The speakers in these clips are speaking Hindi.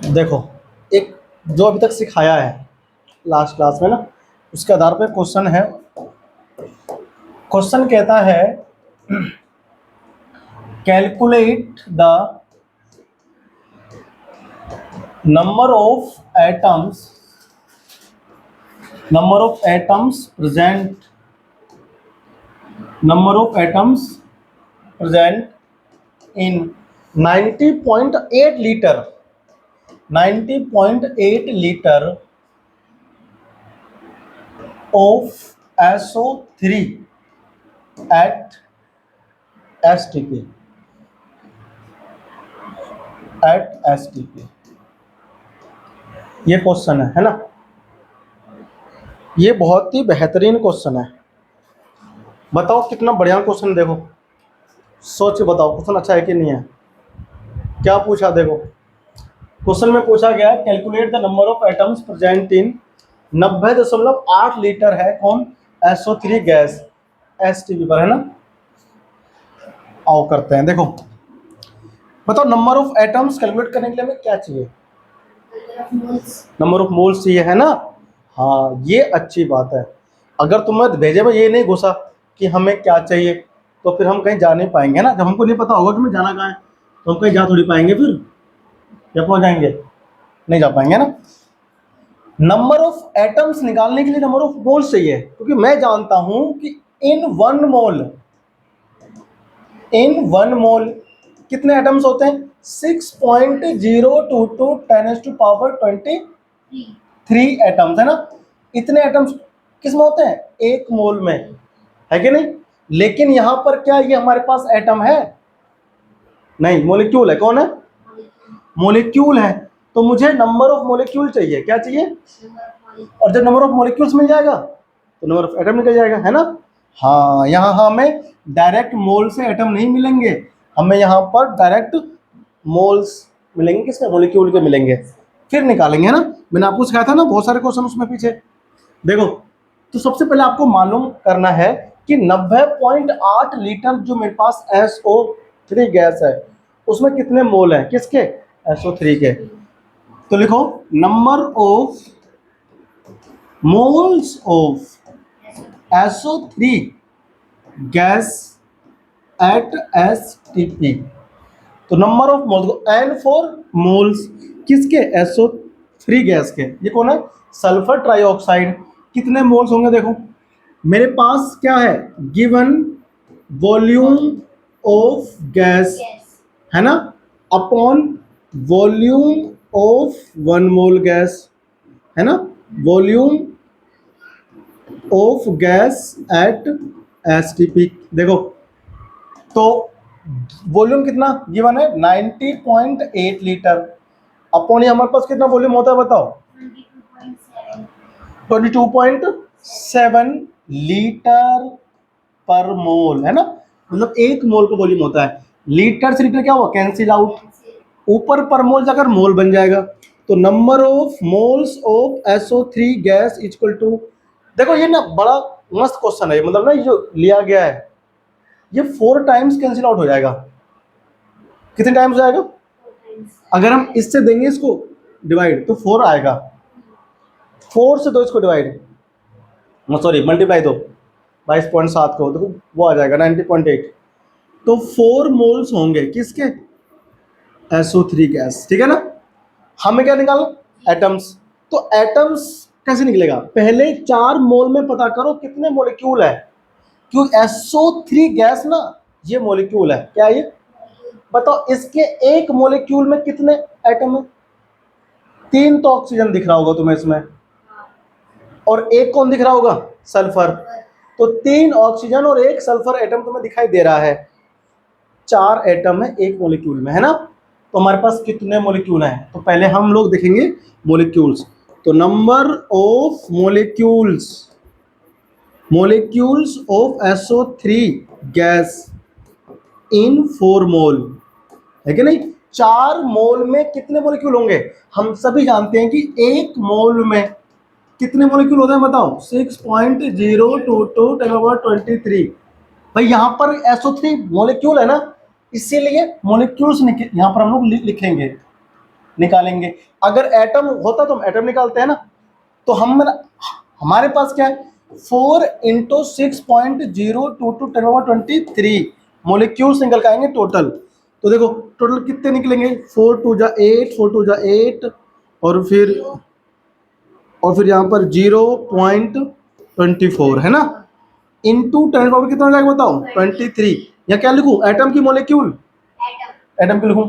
देखो, एक जो अभी तक सिखाया है लास्ट क्लास में ना, उसके आधार पर क्वेश्चन है। क्वेश्चन कहता है calculate the number of atoms present in 90.8 litre of SO3 at STP ये क्वेश्चन है ना। ये बहुत ही बेहतरीन क्वेश्चन है। बताओ कितना बढ़िया क्वेश्चन। देखो सोच के बताओ क्वेश्चन अच्छा है कि नहीं है। क्या पूछा देखो, क्वेश्चन में पूछा गया calculate the number of atoms present in 90.8 litre है कौन, SO3 गैस STP पर है ना। आओ करते हैं। देखो बताओ नंबर ऑफ एटम्स कैलकुलेट करने के लिए हमें क्या चाहिए, नंबर ऑफ मोल्स चाहिए है ना। हाँ ये अच्छी बात है। अगर तुम्हें भेजे में ये नहीं घुसा कि हमें क्या चाहिए तो फिर हम कहीं जा नहीं पाएंगे ना। जब हमको नहीं पता होगा कि हमें जाना कहाँ है तो हम कहीं जा थोड़ी पाएंगे, फिर जब पहुँच जाएंगे नहीं जा पाएंगे ना। नंबर ऑफ एटम्स निकालने के लिए नंबर ऑफ मोल्स चाहिए, क्योंकि मैं जानता हूं कि इन वन मोल कितने एटम्स होते हैं, 6.022 10⁻23 एटम्स है ना। इतने एटम्स किस में होते हैं, एक मोल में, है कि नहीं। लेकिन यहां पर क्या ये हमारे पास एटम है, नहीं मोलिक्यूल है। कौन है, मोलिक्यूल है। तो मुझे नंबर ऑफ मोलिक्यूल चाहिए, क्या चाहिए, और जब नंबर ऑफ मोलिक्यूल्स मिल जाएगा तो नंबर ऑफ एटम निकल जाएगा है ना। हाँ यहाँ हमें डायरेक्ट मोल से एटम नहीं मिलेंगे, हमें यहाँ पर डायरेक्ट मोल्स मिलेंगे, किसके, मोलिक्यूल के मिलेंगे, फिर निकालेंगे है ना। मैंने आपको सिखाया था ना बहुत सारे क्वेश्चन उसमें पीछे। देखो तो सबसे पहले आपको मालूम करना है कि 90.8 लीटर जो मेरे पास SO3 गैस है उसमें कितने मोल हैं, किसके, SO3 के। तो लिखो number of moles of SO3 gas at STP। तो नंबर ऑफ मोल्स को N फॉर मोल्स किसके, SO3 गैस के। ये कौन है, सल्फर ट्राइऑक्साइड। कितने मोल्स होंगे, देखो मेरे पास क्या है, गिवन वॉल्यूम ऑफ गैस है ना, upon volume of 1 mole gas है ना, volume of gas at STP। देखो तो वॉल्यूम कितना गिवन है, 90.8 लीटर, अपॉन हमारे पास कितना वॉल्यूम होता है बताओ, 22.7 लीटर पर मोल है ना। मतलब एक मोल का वॉल्यूम होता है। लीटर से लीटर क्या हुआ, कैंसिल आउट, ऊपर पर मोल जाकर मोल बन जाएगा। तो number of moles of SO3 gas equal to, देखो ये ना बड़ा मस्त क्वेश्चन है, मतलब ना ये जो लिया गया है ये 4 टाइम्स कैंसिल आउट हो जाएगा। कितने टाइम्स हो जाएगा, अगर हम इससे देंगे इसको डिवाइड तो 4 आएगा, 4 से 2 इसको डिवाइड, सॉरी मल्टीप्लाई दो 22.7 को, देखो वो आ जाएगा 90.8। तो 4 मोल्स होंगे किसके, SO3 गैस, ठीक है ना। हमें क्या निकालना, एटम्स। तो एटम्स कैसे निकलेगा, पहले 4 मोल में पता करो कितने मोलिक्यूल है, क्योंकि SO3 गैस ना ये मोलिक्यूल है, क्या ये बताओ। इसके एक मोलिक्यूल में कितने एटम है, 3 तो ऑक्सीजन दिख रहा होगा तुम्हें इसमें, और एक कौन दिख रहा होगा, सल्फर। तो 3 ऑक्सीजन और 1 सल्फर एटम तुम्हें दिखाई दे रहा है, 4 एटम है एक मोलिक्यूल में है ना। तो हमारे पास कितने मोलिक्यूल हैं, तो पहले हम लोग देखेंगे मोलिक्यूल्स। तो number of molecules of SO3 gas in 4 मोल, है कि नहीं। 4 मोल में कितने मोलिक्यूल होंगे, हम सभी जानते हैं कि एक मोल में कितने मोलिक्यूल होते हैं बताओ, 6.022 10⁻23। भाई यहाँ पर SO3 मोलिक्यूल है ना, इसीलिए मोलिक्यूल्स यहाँ पर हम लोग लिखेंगे निकालेंगे। अगर एटम होता तो हम एटम निकालते हैं ना। तो हमारे पास क्या है, 4 × 6.022 10⁻23 मोलिक्यूल्स निकल के आएंगे टोटल। तो देखो टोटल कितने निकलेंगे, 4 2 जा 8, 4 2 जा 8, और फिर यहाँ पर 0.24 है ना, इंटू 10 कितना हो जाएगा बताओ, 23। या क्या लिखूं, एटम की मोलिक्यूल, एटम की लिखूं।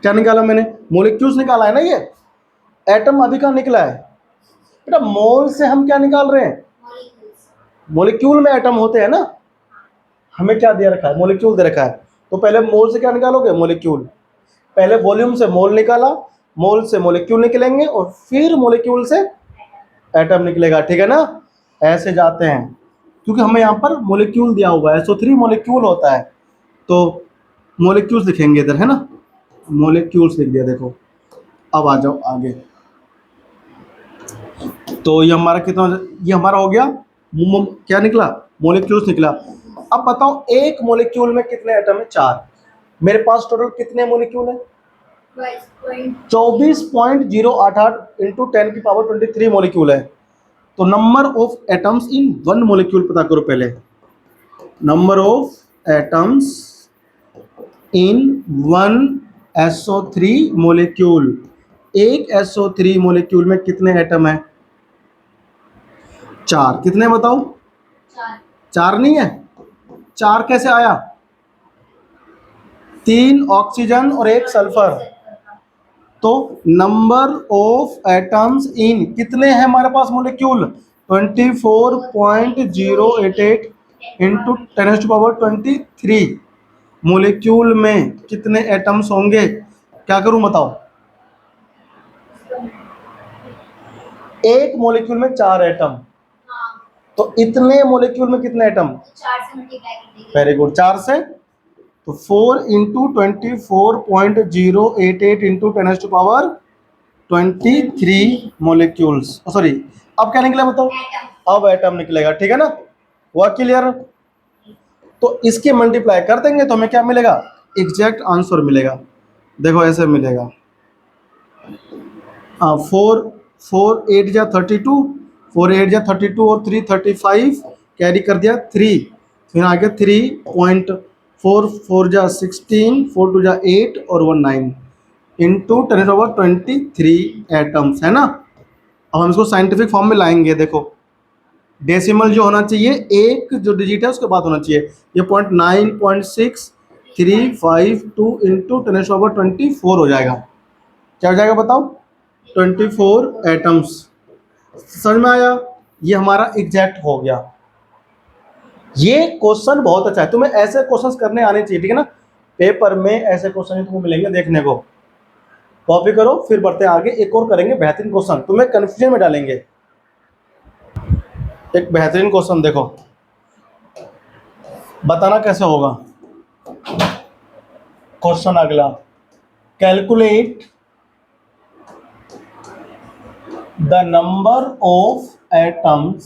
क्या निकाला मैंने, मोलिक्यूल्स निकाला है ना। ये एटम अभी कहाँ निकला है बेटा, मोल से हम क्या निकाल रहे हैं, मोलिक्यूल में एटम होते हैं ना। हमें क्या दिया रखा है, मोलिक्यूल दे रखा है। तो पहले मोल से क्या निकालोगे, मोलिक्यूल। पहले वॉल्यूम से मोल निकाला, मोल से मोलिक्यूल निकलेंगे, और फिर मोलिक्यूल से एटम निकलेगा, ठीक है ना। ऐसे जाते हैं, क्योंकि हमें यहाँ पर मोलिक्यूल दिया हुआ है, SO3 मोलिक्यूल होता है। तो मोलिक्यूल्स लिखेंगे इधर, है ना, मोलिक्यूल्स लिख दिया। देखो अब आ जाओ आगे। तो ये हमारा कितना, ये हमारा हो गया, क्या निकला, मोलिक्यूल्स निकला। अब बताओ एक मोलिक्यूल में कितने एटम है, 4। मेरे पास टोटल कितने मोलिक्यूल है, 24.088 इंटू 10⁻23 मोलिक्यूल है। तो number of atoms in one molecule पता करो पहले। Number of atoms in one SO3 molecule. एक SO3 मोलिक्यूल में कितने एटम है, 4। कितने बताओ, 4 नहीं है, 4 कैसे आया, 3 ऑक्सीजन और 1 सल्फर। तो नंबर ऑफ एटम्स इन कितने हैं हमारे पास मोलिक्यूल, 24.088 इंटू 10⁻23 मोलिक्यूल में कितने एटम्स होंगे। क्या करूं बताओ, एक मोलिक्यूल में 4 एटम, तो इतने मोलिक्यूल में कितने एटम, 4 से मल्टीप्लाई कर देंगे। वेरी गुड, 4 से। तो 4 × 24.088 इंटू 10⁻23 मोलिक्यूल्स, सॉरी अब क्या निकला बताओ, अब एटम निकलेगा, ठीक है ना, हुआ क्लियर। तो इसके मल्टीप्लाई कर देंगे तो हमें क्या मिलेगा, एग्जैक्ट आंसर मिलेगा। देखो ऐसे मिलेगा, 4 8 जा 32, 4 8 जा 32 और 3 35, कैरी कर दिया 3, फिर आगे 3.4 4 जा 16, 4 2 जा 8 और 1 9 इंटू 10⁻23 एटम्स, है ना। अब हम इसको साइंटिफिक फॉर्म में लाएंगे। देखो डेसिमल जो होना चाहिए, एक जो डिजिट है उसके बाद होना चाहिए। ये 0.96352 इंटू 10⁻24 हो जाएगा। क्या हो जाएगा बताओ, 24 एटम्स। समझ में आया, ये हमारा एग्जैक्ट हो गया। ये क्वेश्चन बहुत अच्छा है, तुम्हें ऐसे क्वेश्चंस करने आने चाहिए, ठीक है ना। पेपर में ऐसे क्वेश्चन तुमको मिलेंगे देखने को, कॉपी करो। फिर बढ़ते आगे, एक और करेंगे बेहतरीन क्वेश्चन, तुम्हें कंफ्यूजन में डालेंगे। एक बेहतरीन क्वेश्चन देखो, बताना कैसे होगा। क्वेश्चन अगला, calculate the number of atoms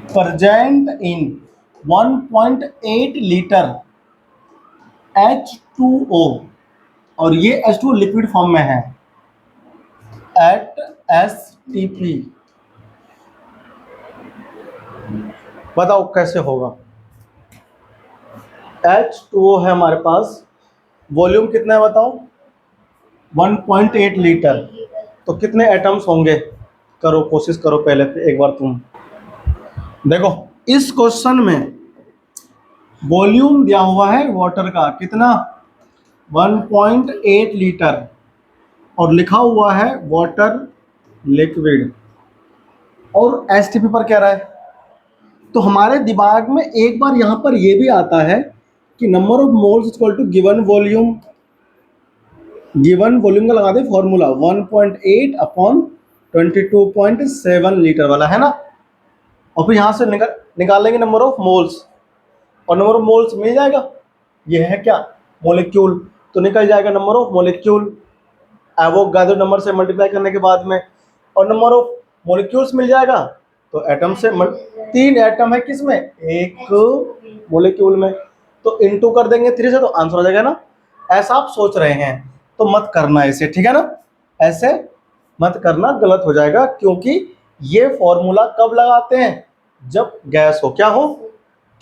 present in 1.8 litre H2O, और ये H2O लिक्विड फॉर्म में है, एट STP। बताओ कैसे होगा। H2O है हमारे पास, वॉल्यूम कितना है बताओ, 1.8 लीटर। तो कितने एटम्स होंगे, करो कोशिश करो पहले एक बार तुम। देखो इस क्वेश्चन में वॉल्यूम दिया हुआ है वाटर का, कितना, 1.8 लीटर, और लिखा हुआ है वाटर लिक्विड, और STP पर क्या रहा है। तो हमारे दिमाग में एक बार यहाँ पर ये भी आता है कि number of moles equal to given volume. Given volume का लगा दे फॉर्मूला, 1.8 अपॉन 22.7 लीटर वाला, है ना। और फिर यहाँ से निकाल लेंगे नंबर ऑफ मोल्स, और नंबर ऑफ मोल्स मिल जाएगा। ये है क्या, मोलिक्यूल, तो निकल जाएगा number of molecule Avogadro number से मल्टीप्लाई करने के बाद में, और नंबर ऑफ मोलिक्यूल्स मिल जाएगा। तो एटम से 3 एटम है किसमें, एक मोलिक्यूल में, तो इनटू कर देंगे 3 से, तो आंसर हो जाएगा ना ऐसा आप सोच रहे हैं तो मत करना ऐसे, ठीक है ना, ऐसे मत करना, गलत हो जाएगा। क्योंकि ये फॉर्मूला कब लगाते हैं, जब गैस हो, क्या हो,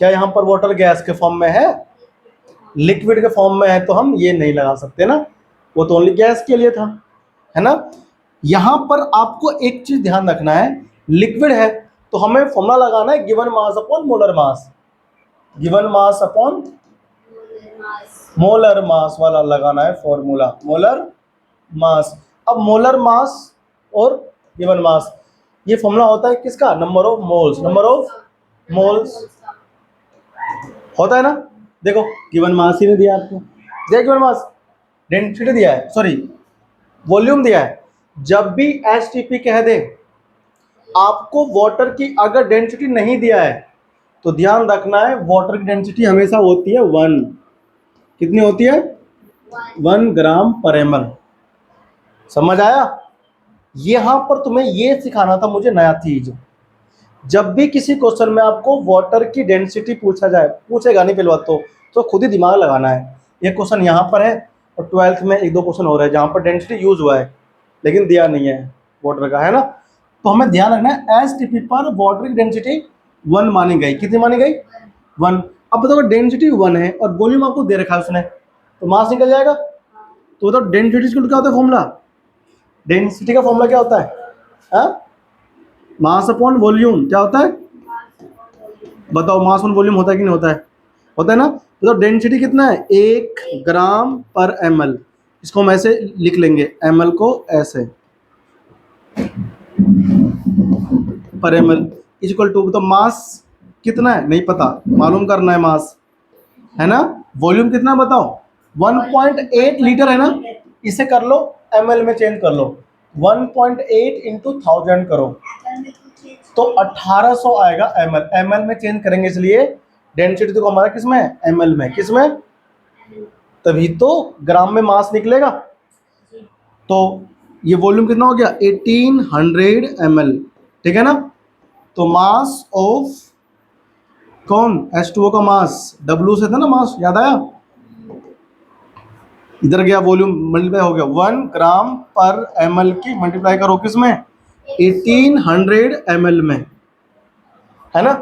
क्या यहाँ पर वाटर गैस के फॉर्म में है, लिक्विड के फॉर्म में है, तो हम ये नहीं लगा सकते ना, वो तो ओनली गैस के लिए था, है ना। यहाँ पर आपको एक चीज ध्यान रखना है, लिक्विड है तो हमें फॉर्मूला लगाना है given mass upon molar mass, given mass upon molar mass वाला लगाना है फॉर्मूला, मोलर मास। अब मोलर मास और गिवन मास, ये फॉर्मूला होता है किसका, number of moles, number of moles होता है ना। देखो गिवन मास ही नहीं दिया आपको, दिया गिवन मास, डेंसिटी दिया है, सॉरी वॉल्यूम दिया है। जब भी एचटीपी कह दे, आपको वाटर की अगर डेंसिटी नहीं दिया है तो ध्यान रखना है वाटर की डेंसिटी हमेशा होती है 1, कितनी होती है, 1 ग्राम पर ml। समझ आया। यहां पर तुम्हें ये सिखाना था मुझे नया चीज, जब भी किसी क्वेश्चन में आपको वाटर की डेंसिटी पूछा जाए, पूछेगा नहीं पहले बात तो खुद ही दिमाग लगाना है। ये क्वेश्चन यहाँ पर है और 12th में 1-2 क्वेश्चन हो रहे हैं जहाँ पर डेंसिटी यूज हुआ है लेकिन दिया नहीं है वाटर का, है ना। तो हमें ध्यान रखना है एचटीपी पर वाटर की डेंसिटी 1 मानी गई, कितनी मानी गई, 1। अब बताओ डेंसिटी 1 है और वॉल्यूम आपको दे रखा है उसने, तो मास निकल जाएगा। तो बताओ डेंसिटी क्या होता है फॉर्मूला, डेंसिटी का फॉर्मूला क्या होता है, मास अपॉन वॉल्यूम, क्या होता है बताओ, मास अपॉन वॉल्यूम होता है कि नहीं होता है, होता है ना। तो डेंसिटी कितना है, 1 ग्राम पर ml, इसको हम ऐसे लिख लेंगे, ml को ऐसे पर ml इक्वल टू, तो मास कितना है नहीं पता, मालूम करना है मास, है ना। वॉल्यूम कितना है बताओ, 1.8 लीटर है ना, इसे कर लो ml में चेंज कर लो, 1.8 इंटू 1000 करो तो 1800 आएगा ml, ml में चेंज करेंगे इसलिए डेंसिटी तो हमारा किस में है, ml में, किस में, तभी तो ग्राम में मास निकलेगा। तो ये वॉल्यूम कितना हो गया 1800 ml, ठीक है ना। तो मास ऑफ कौन, H2O का मास, W से था ना मास, याद आया, इधर गया वॉल्यूम मल्टीप्लाई हो गया 1 ग्राम पर ml की मल्टीप्लाई करो किसमें, 1800 ml में, है ना।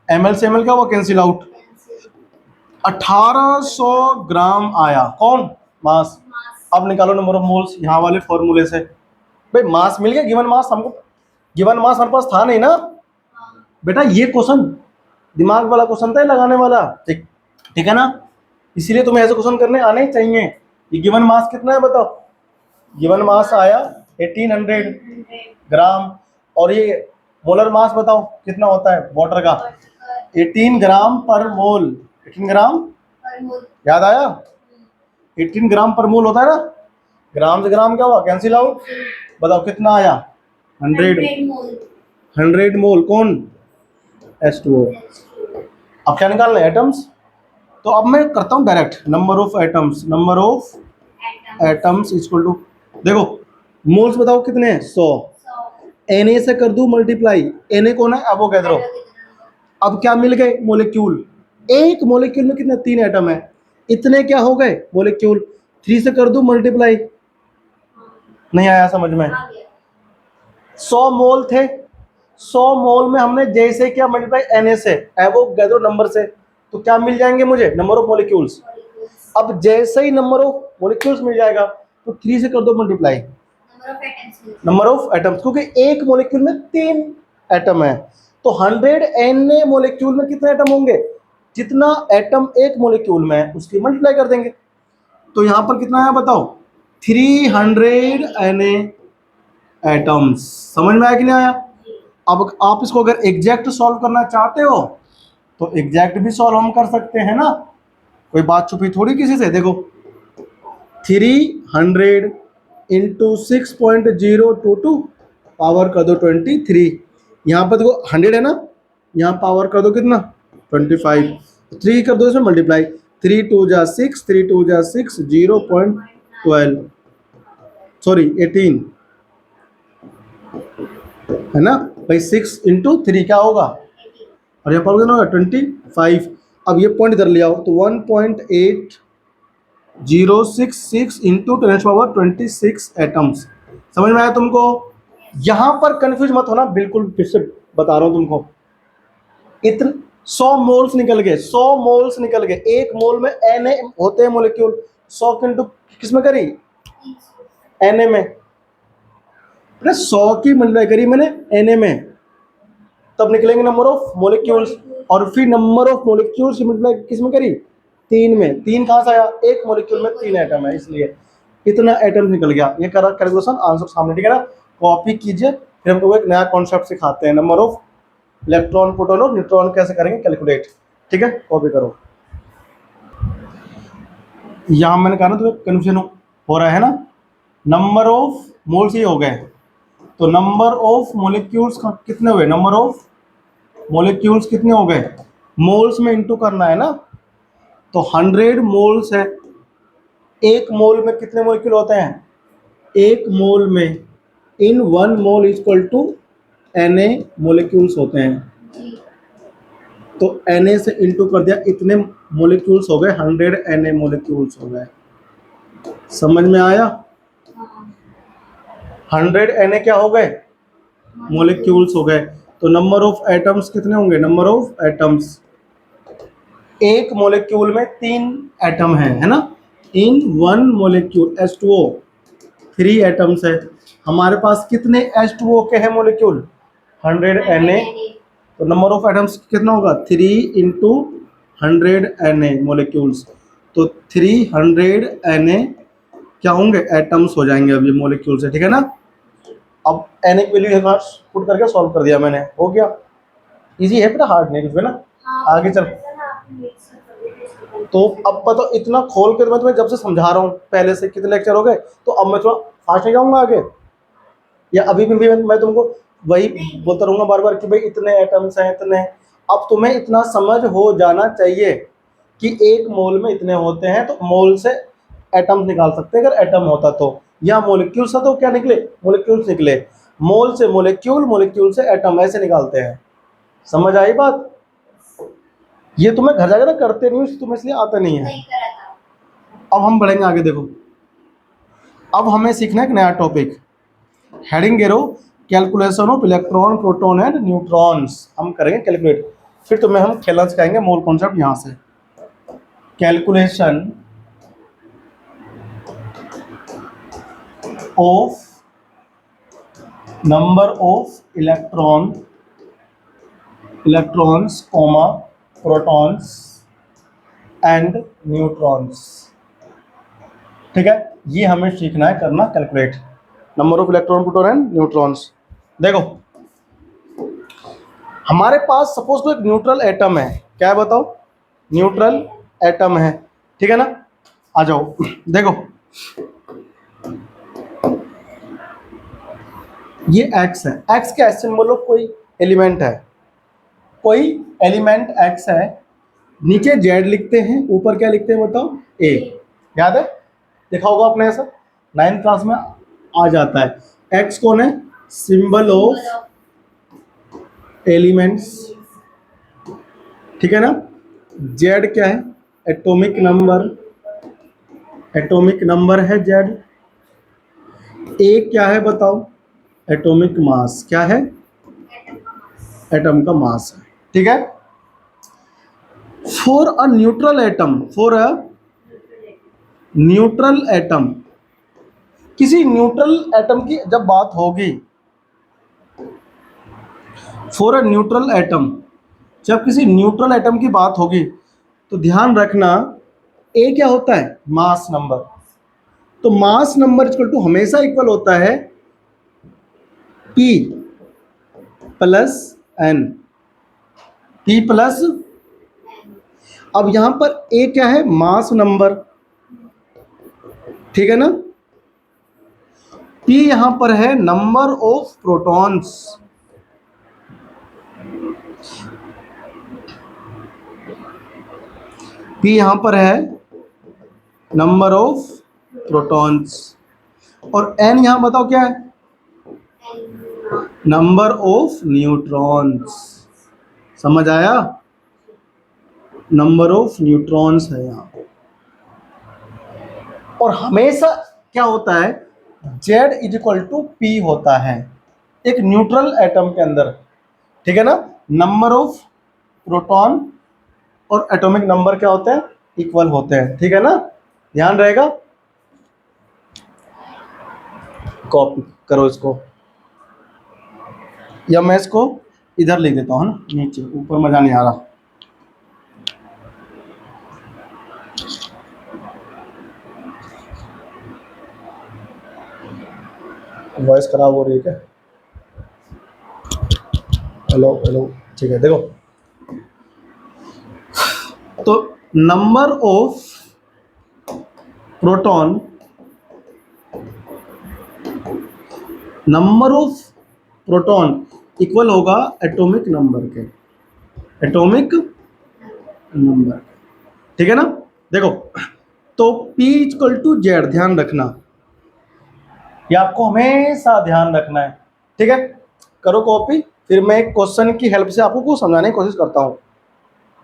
ml से ml क्या हुआ, कैंसिल आउट, 1800 ग्राम आया कौन, मास। अब निकालो नंबर ऑफ मोल्स यहाँ वाले फॉर्मूले से, भाई मास मिल गया, गिवन मास हमको, गिवन मास हमारे पास था नहीं ना बेटा, ये क्वेश्चन दिमाग वाला क्वेश्चन था लगाने वाला, ठीक, ठीक है ना। इसीलिए तुम्हें ऐसे क्वेश्चन करने आने ही चाहिए। ये गिवन मास कितना है बताओ, गिवन मास आया 1800 ग्राम, और ये मोलर मास बताओ कितना होता है वाटर का, 18 ग्राम पर मोल, 18 ग्राम, याद आया, 18 ग्राम पर मोल होता है ना, ग्राम से ग्राम क्या हुआ, कैंसिल आउट, बताओ कितना आया, 100 मोल कौन, H2O। अब क्या निकालना है, एटम्स। तो अब मैं करता हूँ direct, number of atoms, number of atoms equal to, देखो मोल्स बताओ कितने हैं, 100, Na से कर दूं मल्टीप्लाई, Na कौन है, एवोगैड्रो। अब क्या मिल गए, मोलिक्यूल, एक मोलिक्यूल में कितने, 3 एटम है, इतने क्या हो गए मोलिक्यूल, 3 से कर दूं मल्टीप्लाई, नहीं आया समझ में, 100 मोल थे, 100 मोल में हमने जैसे क्या मल्टीप्लाई Na से, एवोगैड्रो नंबर से, तो क्या मिल जाएंगे मुझे, नंबर ऑफ मॉलिक्यूल्स। अब जैसे ही नंबर ऑफ मॉलिक्यूल्स मिल जाएगा तो 3 से कर दो मल्टीप्लाई, नंबर ऑफ एटम्स, क्योंकि एक मॉलिक्यूल में 3 एटम है, तो 100 Na मॉलिक्यूल में कितने एटम होंगे, जितना एटम एक मॉलिक्यूल में है उसकी मल्टीप्लाई कर देंगे। तो यहाँ पर कितना आया बताओ, 300 Na एटम्स, समझ में आया कि नहीं आया। अब आप इसको अगर एग्जैक्ट सॉल्व करना चाहते हो तो एग्जैक्ट भी सॉल्व हम कर सकते हैं ना, कोई बात छुपी थोड़ी किसी से। देखो 300 इंटू 6.022 पावर कर दो 23, यहाँ पर देखो 100 है ना, यहाँ पावर कर दो कितना 25, 3 कर दो इसमें मल्टीप्लाई, 3 2 जा 6, 3 2 जा 6, 0.12 सॉरी 18, है ना भाई, 6 इंटू 3 क्या होगा, और यहाँ पर कितना होगा 25। अब ये पॉइंट इधर ले आओ तो 1.8 066 इंटू 10⁻26 एटम्स। समझ में आया तुमको? यहां पर कंफ्यूज मत होना, बिल्कुल फिर से बता रहा हूं तुमको। इतने 100 मोल्स निकल गए, 100 मोल्स निकल गए। एक मोल में एन होते हैं मोलिक्यूल। 100 इंटू किस में करी? एन में। 100 की मल्टीप्लाई करी मैंने एन में, तब निकलेंगे नंबर ऑफ मोलिक्यूल्स। और फिर नंबर ऑफ मोलिक्यूल्स मल्टीप्लाई किस में करी? 3 में। 3 कहां से आया? एक मोलिक्यूल में 3 एटम है, इसलिए इतना एटम निकल गया। ये करा कैलकुलेशन, आंसर सामने, ठीक है ना? कॉपी कीजिए, फिर हम लोग एक नया कॉन्सेप्ट सिखाते हैं, नंबर ऑफ इलेक्ट्रॉन, प्रोटॉन और न्यूट्रॉन कैसे करेंगे कैलकुलेट। ठीक है, कॉपी करो। यहां मैंने कहा ना तुम्हें कंफ्यूजन हो रहा है ना। नंबर ऑफ मोल्स ही हो गए, तो नंबर ऑफ मोलिक्यूल्स कितने हुए? नंबर ऑफ मोलिक्यूल्स कितने हो गए? मोल्स में इंटू करना है ना, तो 100 मोल्स है। एक मोल में कितने मोलिक्यूल होते हैं? एक मोल में in 1 mole equal to Na molecules होते हैं। तो Na से इंटू कर दिया, इतने मोलिक्यूल्स हो गए, 100 Na मोलिक्यूल्स हो गए। समझ में आया? 100 Na क्या हो गए? मोलिक्यूल्स हो गए। तो नंबर ऑफ एटम्स कितने होंगे? नंबर ऑफ एटम्स, एक मोलिक्यूल में 3 एटम है ना। इन 1 मोलिक्यूल H2O 3 एटम्स है। हमारे पास कितने H2O के हैं मोलिक्यूल? 100 Na। तो नंबर ऑफ एटम्स कितना होगा? 3 इंटू 100 Na मोलिक्यूल्स। तो 300 Na क्या होंगे? एटम्स हो जाएंगे अभी मोलिक्यूल से, ठीक है ना? अब Na की वैल्यू पुट करके सॉल्व कर दिया मैंने, हो गया। इजी है, बेटा हार्ड नहीं कुछ, है ना। आगे चल। तो अब बताओ, इतना खोल के मैं तुम्हें जब से समझा रहा हूँ, पहले से कितने लेक्चर हो गए, तो अब मैं थोड़ा फास्ट नहीं जाऊंगा आगे, या अभी भी मैं तुमको वही बोलता रहूंगा बार बार कि भाई इतने एटम्स हैं, इतने। अब तुम्हें इतना समझ हो जाना चाहिए कि एक मोल में इतने होते हैं, तो मोल से एटम्स निकाल सकते हैं। अगर एटम होता तो, या मोलिक्यूल्स था तो क्या निकले? मोलिक्यूल्स निकले। मोल से मोलिक्यूल, मोलिक्यूल से एटम, ऐसे निकालते हैं। समझ आई बात? ये तुम्हें घर जाकर करते नहीं हो, तुम्हें इसलिए आता नहीं है। अब हम बढ़ेंगे आगे, देखो। अब हमें सीखना है एक नया topic, heading Gero calculation of electron, proton and neutrons. हम करेंगे कैलकुलेट। फिर तुम्हें हम खेलना सिखाएंगे मोल कॉन्सेप्ट यहां से। Calculation of number of electrons comma protons and neutrons. ठीक है, ये हमें सीखना है, करना calculate number of electron, proton and neutrons. देखो, हमारे पास सपोज कोई एक न्यूट्रल एटम है। क्या है बताओ? न्यूट्रल एटम है, ठीक है ना। आ जाओ, देखो ये X है। X क्या है? सिंबल ऑफ कोई एलिमेंट है, कोई एलिमेंट X है। नीचे Z लिखते हैं, ऊपर क्या लिखते हैं बताओ? A। याद है? देखा होगा आपने ऐसा, 9th क्लास में आ जाता है। X कौन है? सिंबल ऑफ एलिमेंट्स, ठीक है ना। Z क्या है? एटॉमिक नंबर, एटॉमिक नंबर है Z। A क्या है बताओ? Atomic mass. क्या है? एटम का मास है, ठीक है। For a neutral atom, for a neutral atom, किसी न्यूट्रल एटम की जब बात होगी, फॉर अ न्यूट्रल एटम, जब किसी न्यूट्रल एटम की बात होगी, तो ध्यान रखना ए क्या होता है? Mass number. तो मास नंबर इक्वल टू हमेशा इक्वल होता है P plus N, P plus. अब यहां पर ए क्या है? मास नंबर, ठीक है ना। P यहां पर है नंबर ऑफ प्रोटॉन्स, P यहां पर है नंबर ऑफ प्रोटॉन्स, और N यहां बताओ क्या है? Number of neutrons. समझ आया? नंबर ऑफ न्यूट्रॉन्स है यहाँ। और हमेशा क्या होता है, Z is equal to P होता है एक न्यूट्रल एटम के अंदर, ठीक है ना। नंबर ऑफ प्रोटॉन और एटॉमिक नंबर क्या होते हैं, इक्वल होते हैं, ठीक है ना, ध्यान रहेगा। कॉपी करो इसको, या मैं इसको इधर लिख देता हूँ ना, नीचे, ऊपर मजा नहीं आ रहा। वॉइस खराब हो रही है क्या? हेलो हेलो, ठीक है। देखो तो number of proton, number of proton equal होगा एटॉमिक नंबर के, एटॉमिक नंबर, ठीक है ना। देखो तो P इक्वल टू Z, ध्यान रखना, ये आपको हमेशा ध्यान रखना है, ठीक है। करो कॉपी, फिर मैं एक क्वेश्चन की हेल्प से आपको कुछ समझाने की कोशिश करता हूँ,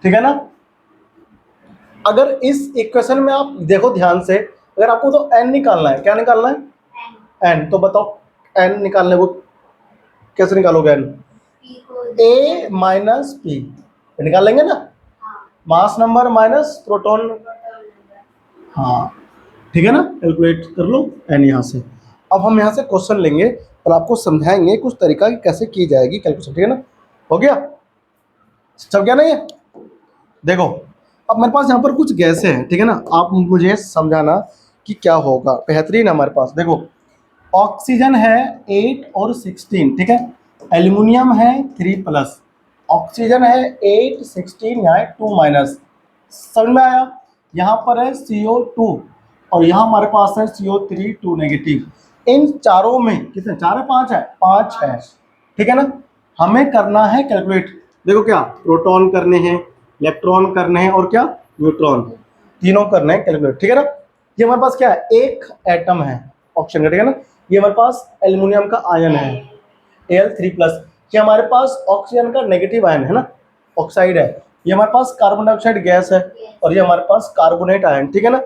ठीक है ना। अगर इस इक्वेशन में आप देखो ध्यान से, अगर आपको तो n निकालना है, क्या निकालना है, n, तो बताओ n निकालने को कैसे निकालोगे, n a माइनस पी, निकाल लेंगे ना, मास नंबर माइनस प्रोटॉन, हाँ ठीक है ना, कैलकुलेट कर लो n यहाँ से। अब हम यहाँ से क्वेश्चन लेंगे और आपको समझाएंगे कुछ तरीका कि कैसे की जाएगी कैलकुलेशन, ठीक है ना। हो गया, सब क्या नहीं है। देखो अब मेरे पास यहाँ पर कुछ गैसें हैं, ठीक है ना, आप मुझे समझाना कि क्या होगा। बेहतरीन हमारे पास देखो, ऑक्सीजन है 8 और 16, ठीक है। एल्यूमिनियम है 3+, ऑक्सीजन है 8, 16, यहाँ 2 माइनस, समझ में आया। यहाँ पर है CO2 और यहाँ हमारे पास है CO3 2 नेगेटिव। इन चारों में कितने, 4 है 5 है, 5 है, ठीक है ना। हमें करना है कैलकुलेट, देखो क्या, प्रोटॉन करने हैं, इलेक्ट्रॉन करने हैं और क्या, न्यूट्रॉन, तीनों करने हैं कैलकुलेट, ठीक है ना। ये हमारे पास क्या है, एक एटम है ऑक्सीजन का, ठीक है ना। ये हमारे पास एल्यूमिनियम का आयन है Al3+, ये हमारे पास ऑक्सीजन का नेगेटिव आयन है ना, ऑक्साइड है। ये हमारे पास कार्बन डाइऑक्साइड गैस है और ये हमारे पास कार्बोनेट आयन, ठीक है ना।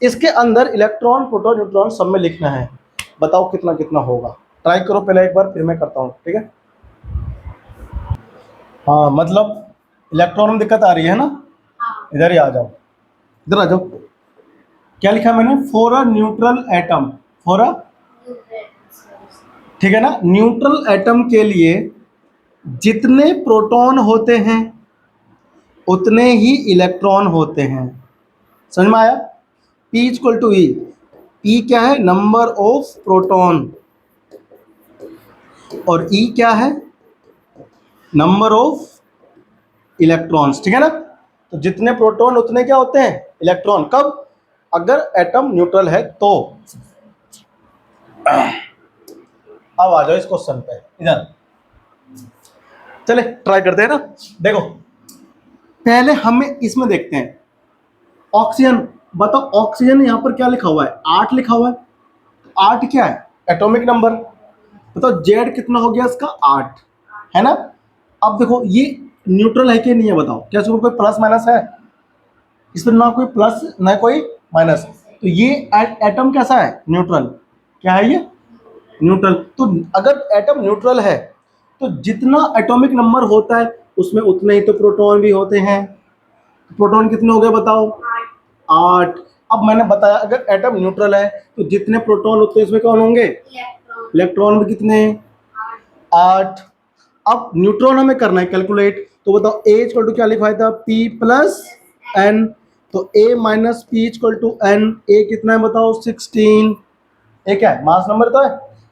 इसके अंदर इलेक्ट्रॉन प्रोटॉन न्यूट्रॉन सब में लिखना है, बताओ कितना कितना होगा। ट्राई करो पहले एक बार, फिर मैं करता हूँ, ठीक है। हाँ मतलब इलेक्ट्रॉन में दिक्कत आ रही है ना, इधर ही आ जाओ, इधर आ जाओ। क्या लिखा मैंने, for a neutral atom, for a, ठीक है ना, न्यूट्रल एटम के लिए जितने प्रोटॉन होते हैं उतने ही इलेक्ट्रॉन होते हैं, समझ में आया। P equal to E, P क्या है, नंबर ऑफ प्रोटॉन, और E क्या है, नंबर ऑफ इलेक्ट्रॉन्स, ठीक है ना। तो जितने प्रोटॉन उतने क्या होते हैं, इलेक्ट्रॉन, कब, अगर एटम न्यूट्रल है तो। अब आ जाओ इस क्वेश्चन पे, इधर चले ट्राई करते हैं ना। देखो पहले हमें इसमें देखते हैं, ऑक्सीजन, बताओ ऑक्सीजन यहाँ पर क्या लिखा हुआ है, 8 लिखा हुआ है, 8 क्या है, एटॉमिक नंबर। बताओ जेड कितना हो गया इसका, 8 है ना। अब देखो ये न्यूट्रल है कि नहीं है, बताओ, क्या इसमें कोई प्लस माइनस है, इसमें ना कोई प्लस ना कोई माइनस, तो ये एटम कैसा है, न्यूट्रल, क्या है ये, न्यूट्रल। तो अगर एटम न्यूट्रल है तो जितना एटॉमिक नंबर होता है उसमें उतने ही तो प्रोटॉन भी होते हैं। प्रोटॉन कितने हो गए बताओ, 8। अब मैंने बताया अगर एटम न्यूट्रल है तो जितने प्रोटॉन होते हैं उसमें कौन होंगे, इलेक्ट्रॉन भी कितने, 8। अब न्यूट्रॉन हमें करना है कैलकुलेट, तो बताओ A इक्वल टू क्या लिखा था, P प्लस N, तो A minus P equal to N, A कितना है बताओ, 16, A क्या है, मास नंबर तो है,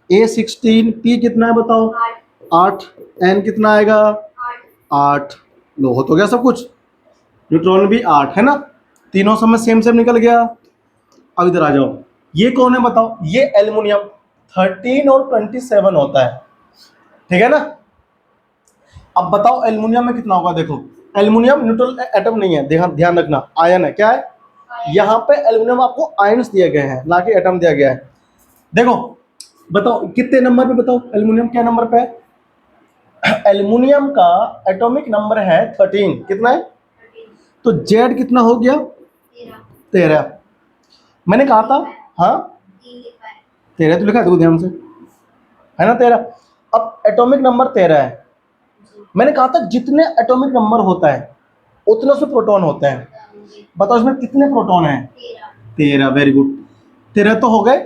A 16, P कितना है बताओ, 8, N कितना आएगा, 8। लो हो तो गया सब कुछ, न्यूट्रॉन भी 8 है ना, तीनों समय सेम सेम निकल गया। अब इधर आ जाओ, ये कौन है बताओ, ये एल्युमिनियम 13 और 27 होता है, ठीक है ना। अब बताओ एल्युमिनियम में कितना होगा, देखो एल्युमिनियम न्यूट्रल एटम नहीं है, ध्यान रखना, आयन है, क्या है, यहाँ पे एल्युमिनियम आपको आयन्स दिए गए हैं ना कि एटम दिया गया है। देखो बताओ कितने नंबर पे, बताओ एल्युमिनियम क्या नंबर पे है, एल्युमिनियम का एटॉमिक नंबर है 13, कितना है, तो जेड कितना हो गया, 13। मैंने कहा था, हाँ 13 तो लिखा है, देखो ध्यान से, है ना 13। अब एटॉमिक नंबर 13 है। मैंने कहा था जितने एटॉमिक नंबर होता है उतने उसमें प्रोटॉन होते हैं। बताओ इसमें कितने प्रोटॉन हैं? 13। वेरी गुड, 13 तो हो गए,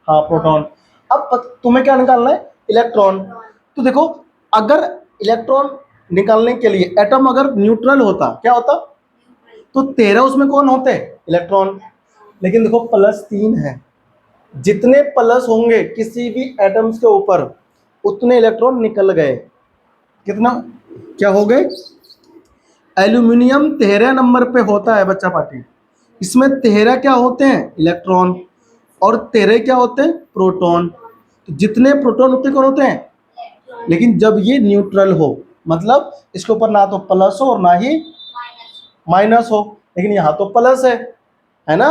हाँ प्रोटॉन। अब तुम्हें क्या निकालना है? इलेक्ट्रॉन। तो देखो, अगर इलेक्ट्रॉन निकालने के लिए एटम अगर न्यूट्रल होता, क्या होता? तो 13 उसमें कौन होते? इलेक्ट्रॉन। लेकिन देखो +3 है, जितने प्लस होंगे किसी भी एटम्स के ऊपर उतने इलेक्ट्रॉन निकल गए। कितना, क्या हो गए? एल्यूमिनियम 13 नंबर पे होता है बच्चा पार्टी, इसमें 13 क्या होते हैं? इलेक्ट्रॉन, और 13 क्या होते हैं? प्रोटॉन। तो जितने प्रोटॉन उतने कौन होते हैं? लेकिन जब ये न्यूट्रल हो, मतलब इसके ऊपर ना तो प्लस हो और ना ही माइनस हो, लेकिन यहाँ तो प्लस है ना।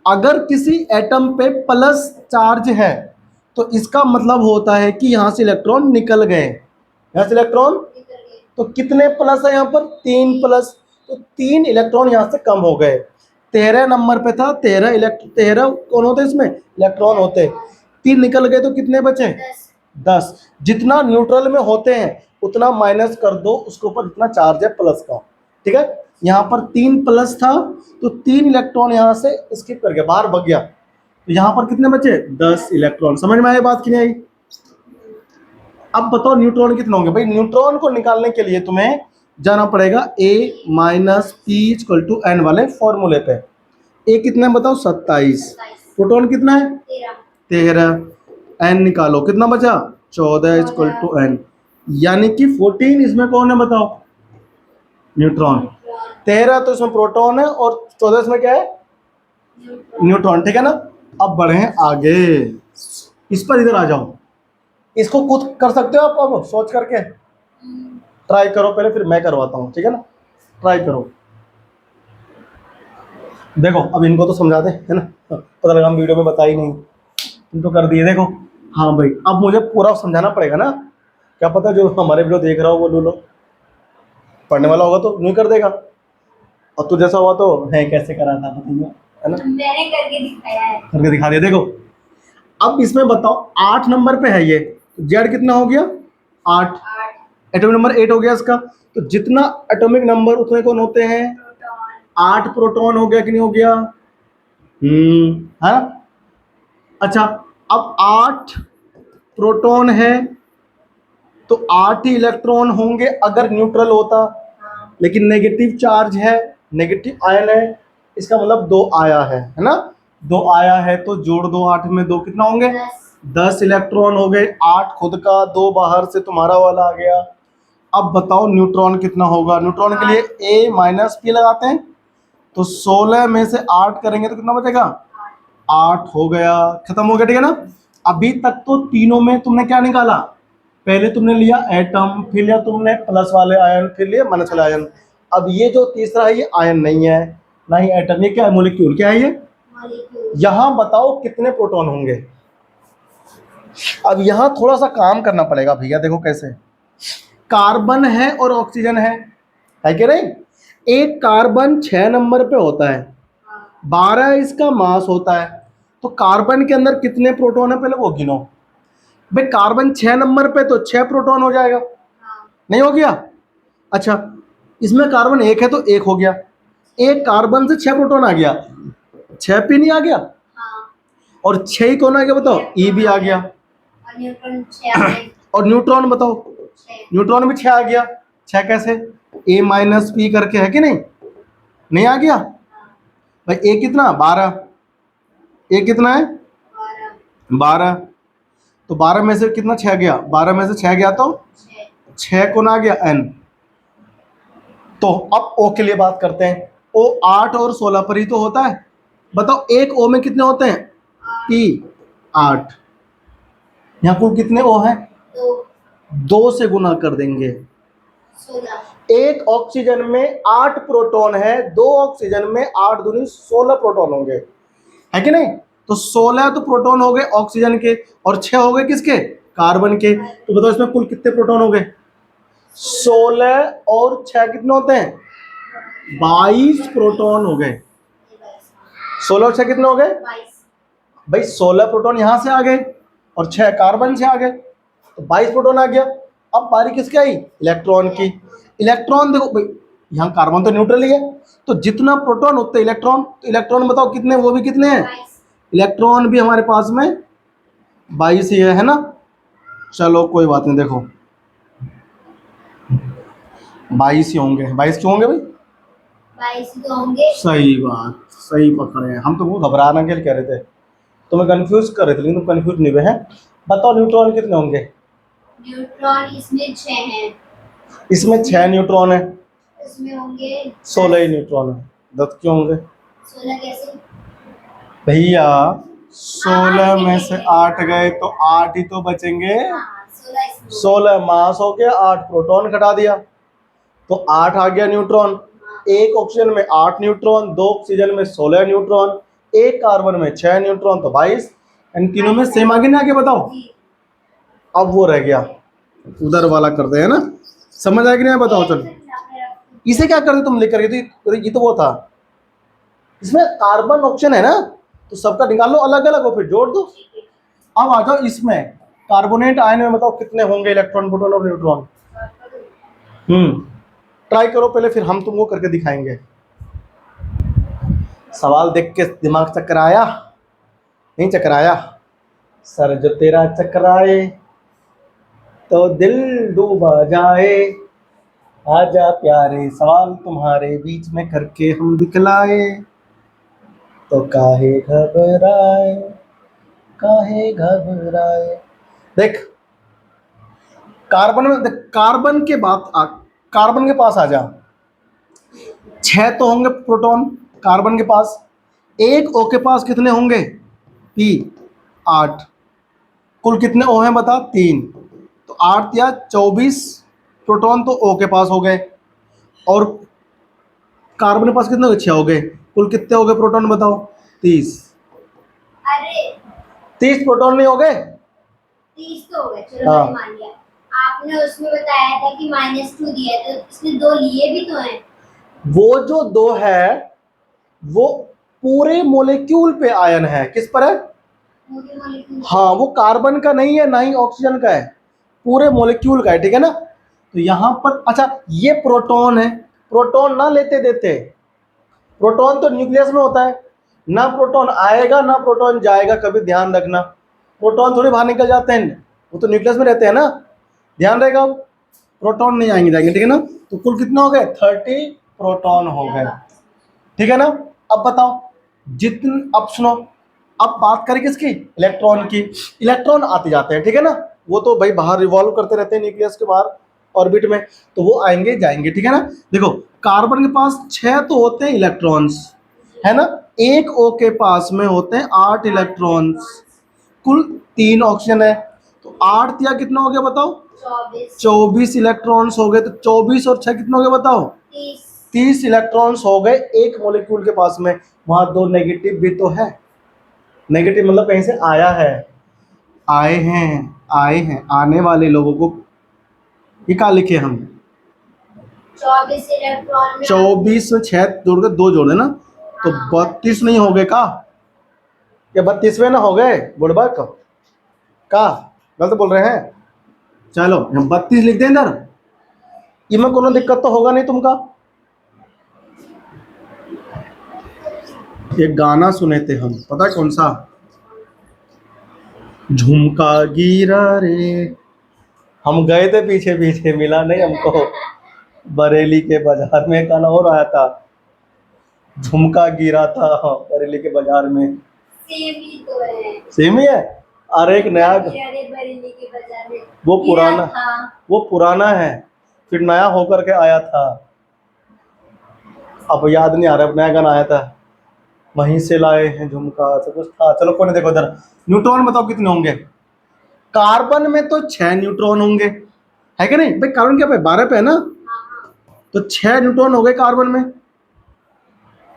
अगर किसी एटम पे प्लस चार्ज है तो इसका मतलब होता है कि यहाँ से इलेक्ट्रॉन निकल गए, यहाँ से इलेक्ट्रॉन। तो कितने प्लस है यहाँ पर? 3 प्लस, तो 3 इलेक्ट्रॉन यहाँ से कम हो गए। 13 नंबर पे था, 13 कौन होते इसमें? इलेक्ट्रॉन होते। 3 निकल गए तो कितने बचे? 10। जितना न्यूट्रल में होते हैं उतना माइनस कर दो उसके ऊपर जितना चार्ज है प्लस का, ठीक है। यहाँ पर 3 प्लस था तो 3 इलेक्ट्रॉन यहाँ से स्किप कर गया, बाहर भाग गया, तो यहाँ पर कितने बचे? 10 इलेक्ट्रॉन। समझ में आई बात कि नहीं आई? अब बताओ न्यूट्रॉन कितने होंगे? भाई न्यूट्रॉन को निकालने के लिए तुम्हें जाना पड़ेगा A-P=N वाले फॉर्मूले पे। ए कितना है बताओ? 27। प्रोटॉन कितना है? 13। एन निकालो, कितना बचा? 14=N, यानी कि 14 इसमें कौन है बताओ? न्यूट्रॉन। 13 तो इसमें प्रोटॉन है और 14 इसमें क्या है? न्यूट्रॉन, ठीक है ना। अब बढ़े आगे, इस पर इधर आ जाओ। इसको खुद कर सकते हो आप, अब सोच करके ट्राई करो पहले, फिर मैं करवाता हूँ, ठीक है ना। ट्राई करो, देखो अब इनको तो समझा दे, है ना। पता लगा हम वीडियो में बता ही नहीं, तुम तो कर दिए। देखो, हाँ भाई अब मुझे पूरा समझाना पड़ेगा ना, क्या पता जो हमारे वीडियो देख रहा हो वो लो पढ़ने वाला होगा तो नहीं कर देगा, और तू जैसा हुआ तो है कैसे करा था बताइए, है ना। मैंने करके दिखाया है, करके दिखा दिया। देखो अब इसमें बताओ 8 नंबर पे है ये, जेड कितना हो गया? 8। एटॉमिक नंबर 8 हो गया इसका, तो जितना एटॉमिक नंबर उतने कौन होते हैं? 8 प्रोटॉन हो गया कि नहीं हो गया? है। अच्छा, अब 8 प्रोटॉन है तो 8 ही इलेक्ट्रॉन होंगे अगर न्यूट्रल होता, लेकिन नेगेटिव चार्ज है, नेगेटिव आयन है, इसका मतलब 2 आया है ना। 2 आया है तो जोड़ दो 8 में 2, कितना होंगे? 10 इलेक्ट्रॉन हो गए, 8 खुद का, 2 बाहर से तुम्हारा वाला आ गया। अब बताओ न्यूट्रॉन कितना होगा? न्यूट्रॉन के लिए A-P लगाते हैं, तो 16 में से 8 करेंगे तो कितना बचेगा? 8 हो गया, खत्म हो गया, ठीक है ना। अभी तक तो तीनों में तुमने क्या निकाला? पहले तुमने लिया एटम, फिर लिया तुमने प्लस वाले आयन, फिर लिया माइनस वाले आयन। अब ये जो तीसरा है ये आयन नहीं है ना ही एटम, ये क्या है? मॉलिक्यूल। क्या है ये? यहां बताओ कितने प्रोटॉन होंगे? अब यहां थोड़ा सा काम करना पड़ेगा भैया, देखो कैसे। कार्बन है और ऑक्सीजन है कि नहीं। एक कार्बन 6 नंबर पे होता है, 12 इसका मास होता है, तो कार्बन के अंदर कितने प्रोटॉन है पहले वो गिनो। भाई कार्बन 6 नंबर पे तो 6 प्रोटॉन हो जाएगा, नहीं हो गया? अच्छा, इसमें कार्बन 1 है तो 1 हो गया, एक कार्बन से 6 प्रोटॉन आ गया, 6 पी नहीं आ गया? और 6 ही कौन आ गया बताओ? ई भी आ गया। और न्यूट्रॉन बताओ, न्यूट्रॉन भी 6 आ गया। 6 कैसे? A-P करके, है कि नहीं? नहीं आ गया भाई। ए कितना? 12। ए कितना है? 12। तो 12 में से कितना 6 गया? 12 में से 6 गया तो 6 कौन आ गया? N। तो अब O के लिए बात करते हैं। O 8 और 16 पर ही तो होता है। बताओ एक O में कितने होते हैं? P 8। यहाँ कुल कितने O हैं? 2 से गुना कर देंगे। एक ऑक्सीजन में 8 प्रोटॉन है, 2 ऑक्सीजन में 8 दूनी 16 प्रोटॉन होंगे, है कि नहीं। तो 16 तो प्रोटॉन हो गए ऑक्सीजन के, और 6 हो गए किसके? कार्बन के। तो बताओ इसमें कुल कितने प्रोटॉन हो गए? 16 और 6 कितने होते हैं? 22 प्रोटॉन हो गए। 16 और 6 कितने हो गए 22। भाई? 16 प्रोटॉन यहाँ से आ गए और 6 कार्बन से आ गए, तो 22 प्रोटॉन आ गया। अब बारी किसकी आई? इलेक्ट्रॉन की। इलेक्ट्रॉन देखो भाई, यहाँ कार्बन तो न्यूट्रल ही है, तो जितना प्रोटॉन उतने इलेक्ट्रॉन। तो इलेक्ट्रॉन बताओ कितने, वो भी कितने हैं? 22। इलेक्ट्रॉन भी हमारे पास में 22 ही है ना। चलो कोई बात नहीं, देखो 22 ही होंगे। 22 क्यों होंगे भाई? 22 तो होंगे। सही बात, सही पकड़े हैं हम। तो वो घबराना के लिए कह रहे थे, तुम्हें कंफ्यूज कर रहे थे, लेकिन तुम कंफ्यूज नहीं हुए हैं। बताओ न्यूट्रॉन कितने होंगे? न्यूट्रॉन इसमें 6 हैं। इसमें 6 न्यूट्रॉन है, इसमें होंगे 16 ही न्यूट्रॉन है। 10 क्यों होंगे 16 कैसे? भैया? 16 में से 8 गए तो 8 ही तो बचेंगे। हाँ 16 इसमें 16 मास हो गया, 8 प्रोटॉन घटा दिया तो 8 आ गया न्यूट्रॉन। एक ऑक्सीजन में 8 न्यूट्रॉन, 2 ऑक्सीजन में 16 न्यूट्रॉन, एक कार्बन में 6 न्यूट्रॉन, तो 22। इन तीनों में सेम आगे ना आगे बताओ। जी। अब वो रह गया, उधर वाला करते हैं ना। समझ आया कि नहीं? बताओ चलो, इसे क्या करते तुम लेकर के? तो ये तो वो था, इसमें कार्बन ऑक्सीजन है ना, तो सबका निकाल लो, अलग अलग हो फिर जोड़ दो। अब आ जाओ इसमें कार्बोनेट आयन में, बताओ कितने होंगे इलेक्ट्रॉन, प्रोटॉन और न्यूट्रॉन? ट्राई करो पहले, फिर हम तुमको करके दिखाएंगे। सवाल देख के दिमाग चकराया? नहीं चकराया? सर जो तेरा चकराए तो दिल डूबा जाए, आजा प्यारे सवाल तुम्हारे बीच में करके हम दिखलाए, तो काहे घबराए, काहे घबराए। देख कार्बन में, देख कार्बन के बाद कार्बन के पास आ जा। 6 तो होंगे प्रोटॉन कार्बन के पास, एक O के पास कितने होंगे? P 8। कुल कितने O हैं बता? 3। तो 8 या 24 प्रोटॉन तो O के पास हो गए, और कार्बन के पास कितने हो गए? 6 हो गए। कुल कितने हो गए प्रोटॉन बताओ? 30। अरे 30 प्रोटॉन नहीं हो गए? 30 तो हो गए, चलो हाँ। मैंने मान लिया। आपने उसमें बताया था कि -2 दिया है, तो इसमें 2 लिए भी तो हैं। वो जो 2 है वो पूरे मोलेक्यूल पे आयन है। किस पर है? पूरे मॉलिक्यूल। हाँ, वो कार्बन का नहीं है, ना ही ऑक्सीजन का है, पूरे मोलेक्यूल का है, ठीक है ना। तो यहाँ पर अच्छा, ये प्रोटॉन है, प्रोटॉन ना लेते देते। प्रोटॉन तो न्यूक्लियस में होता है, ना प्रोटॉन आएगा ना प्रोटॉन जाएगा, कभी ध्यान रखना। प्रोटॉन थोड़ी बाहर निकल जाते हैं, वो तो न्यूक्लियस में रहते हैं ना, ध्यान रहेगा। प्रोटॉन नहीं आएंगे जाएंगे, ठीक है ना। तो कुल कितने हो गए? 30 प्रोटॉन हो गए, ठीक है ना। अब बताओ जितने, अब सुनो, अब बात करें किसकी? इलेक्ट्रॉन की। इलेक्ट्रॉन आते जाते हैं, ठीक है ना, वो तो भाई बाहर रिवॉल्व करते रहते हैं न्यूक्लियस के बाहर ऑर्बिट में, तो वो आएंगे जाएंगे, ठीक है ना। देखो कार्बन के पास 6 तो होते हैं इलेक्ट्रॉन्स, है ना। एक O के पास में होते हैं 8 इलेक्ट्रॉन्स, कुल 3 ऑक्सीजन है, तो 8 या कितना हो गया बताओ? 24 इलेक्ट्रॉन्स हो गए। तो 24 और 6 कितना हो गया बताओ? 30 इलेक्ट्रॉन्स हो गए एक मॉलिक्यूल के पास में। वहां 2 नेगेटिव भी तो है, नेगेटिव मतलब कहीं से आया है, आए हैं, आए हैं, आने वाले लोगों को ये क्या लिखे हम? 24 इलेक्ट्रॉन में 24 में 6 जोड़ के 2 जोड़े ना, तो 32 नहीं हो गए का? या 32वें ना हो गए? बुड़बक का गलत बोल रहे हैं। चलो हम 32 लिख दें इधर, इनमें कोनो दिक्कत तो होगा नहीं तुमका। एक गाना सुने थे हम, पता है कौन सा? झुमका गिरा रे, हम गए थे पीछे पीछे, मिला नहीं हमको। बरेली के बाजार में गाना और आया था, झुमका गिरा था बरेली के बाजार में। सेम ही तो है। सेम ही है। अरे एक नया, बरेली के बाजार में वो पुराना, था। वो पुराना है, फिर नया होकर के आया था, अब याद नहीं आ रहा, अब नया गाना आया था, वहीं से लाए हैं झुमका, ऐसा कुछ था। चलो कोई नहीं, देखो इधर न्यूट्रॉन बताओ कितने होंगे? कार्बन में तो 6 न्यूट्रॉन होंगे, है कि नहीं भाई? कार्बन क्या पे 12 पे है ना, तो 6 न्यूट्रॉन हो गए कार्बन में।